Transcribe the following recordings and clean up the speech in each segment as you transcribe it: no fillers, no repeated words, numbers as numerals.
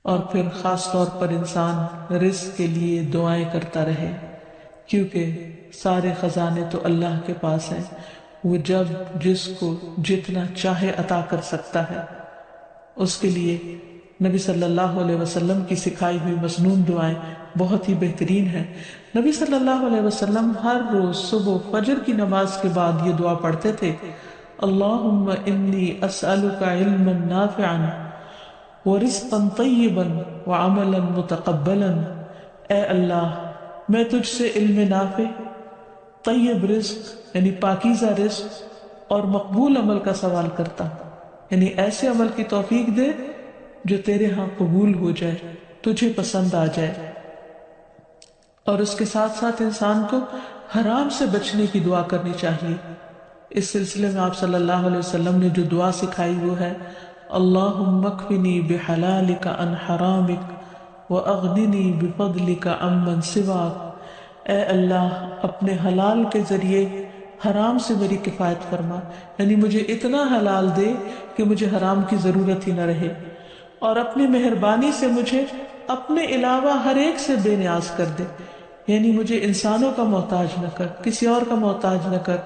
اور پھر خاص طور پر انسان رزق کے لیے دعائیں کرتا رہے، کیونکہ سارے خزانے تو اللہ کے پاس ہیں، وہ جب جس کو جتنا چاہے عطا کر سکتا ہے۔ اس کے لیے نبی صلی اللہ علیہ وسلم کی سکھائی ہوئی مسنون دعائیں بہت ہی بہترین ہیں۔ نبی صلی اللہ علیہ وسلم ہر روز صبح فجر کی نماز کے بعد یہ دعا پڑھتے تھے، اللہم انی اسألک علما نافعا ورزقا طیبا وعملا متقبلا۔ اے اللہ، میں تجھ سے علم نافع، طیب رزق یعنی پاکیزہ رزق اور مقبول عمل کا سوال کرتا ہوں، یعنی ایسے عمل کی توفیق دے جو تیرے ہاں قبول ہو جائے، تجھے پسند آ جائے۔ اور اس کے ساتھ ساتھ انسان کو حرام سے بچنے کی دعا کرنی چاہیے۔ اس سلسلے میں آپ صلی اللہ علیہ وسلم نے جو دعا سکھائی وہ ہے، اللہم اکفنی بحلالک عن حرامک واغننی بفضلک عمن سواک۔ اے اللہ، اپنے حلال کے ذریعے حرام سے میری کفایت فرما، یعنی مجھے اتنا حلال دے کہ مجھے حرام کی ضرورت ہی نہ رہے، اور اپنی مہربانی سے مجھے اپنے علاوہ ہر ایک سے بے نیاز کر دے، یعنی مجھے انسانوں کا محتاج نہ کر، کسی اور کا محتاج نہ کر،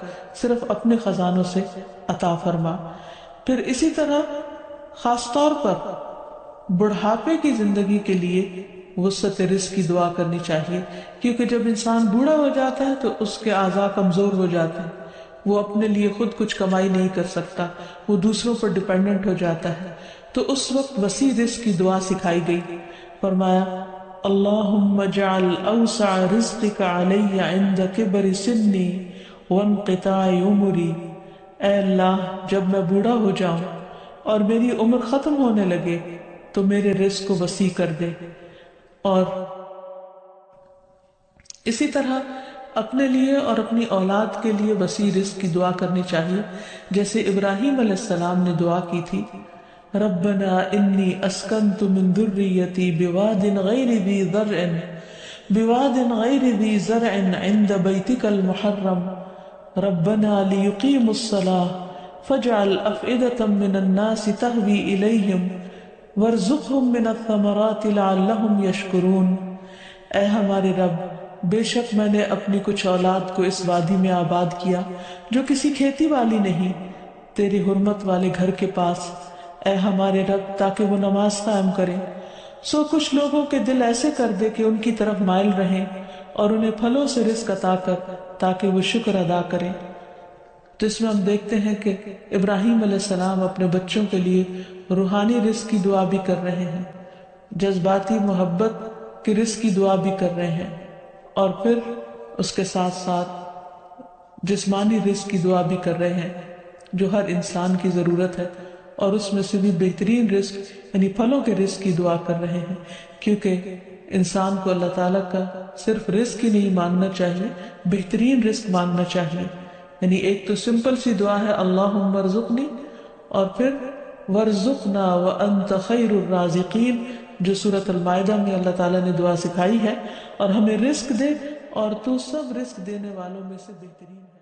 صرف اپنے خزانوں سے عطا فرما۔ پھر اسی طرح خاص طور پر بڑھاپے کی زندگی کے لیے وسعت رزق کی دعا کرنی چاہیے، کیونکہ جب انسان بوڑھا ہو جاتا ہے تو اس کے اعضاء کمزور ہو جاتے ہیں، وہ اپنے لیے خود کچھ کمائی نہیں کر سکتا، وہ دوسروں پر ڈیپینڈنٹ ہو جاتا ہے، تو اس وقت وسیع رزق کی دعا سکھائی گئی۔ فرمایا اللہم اجعل اوسع رزقک علی عند کبر سنی وانقطاع عمری۔ اے اللہ، جب میں بوڑھا ہو جاؤں اور میری عمر ختم ہونے لگے تو میرے رزق کو وسیع کر دے۔ اور اسی طرح اپنے لیے اور اپنی اولاد کے لیے وسیع رزق کی دعا کرنی چاہیے، جیسے ابراہیم علیہ السلام نے دعا کی تھی، ربنا انی اسکنت من ذریتی بواد غیر ذی زرع عند بیتک المحرم ربنا لیقیموا الصلاة فاجعل افئدة من الناس تهوی الیہم وارزقہم من الثمرات لعلہم یشکرون۔ اے ہمارے رب، بے شک میں نے اپنی کچھ اولاد کو اس وادی میں آباد کیا جو کسی کھیتی والی نہیں، تیری حرمت والے گھر کے پاس، اے ہمارے رب، تاکہ وہ نماز قائم کریں۔ سو کچھ لوگوں کے دل ایسے کر دے کہ ان کی طرف مائل رہیں، اور انہیں پھلوں سے رزق عطا کر تاکہ وہ شکر ادا کریں۔ تو اس میں ہم دیکھتے ہیں کہ ابراہیم علیہ السلام اپنے بچوں کے لیے روحانی رزق کی دعا بھی کر رہے ہیں، جذباتی محبت کی رزق کی دعا بھی کر رہے ہیں، اور پھر اس کے ساتھ ساتھ جسمانی رزق کی دعا بھی کر رہے ہیں جو ہر انسان کی ضرورت ہے، اور اس میں سے بھی بہترین رزق یعنی پھلوں کے رزق کی دعا کر رہے ہیں، کیونکہ انسان کو اللہ تعالیٰ کا صرف رزق ہی نہیں مانگنا چاہیے، بہترین رزق مانگنا چاہیے۔ یعنی ایک تو سمپل سی دعا ہے اللہم ارزقنی، اور پھر وارزقنا وانت خیر الرازقین، جو سورۃ المائدہ میں اللہ تعالیٰ نے دعا سکھائی ہے، اور ہمیں رزق دے اور تو سب رزق دینے والوں میں سے بہترین ہے۔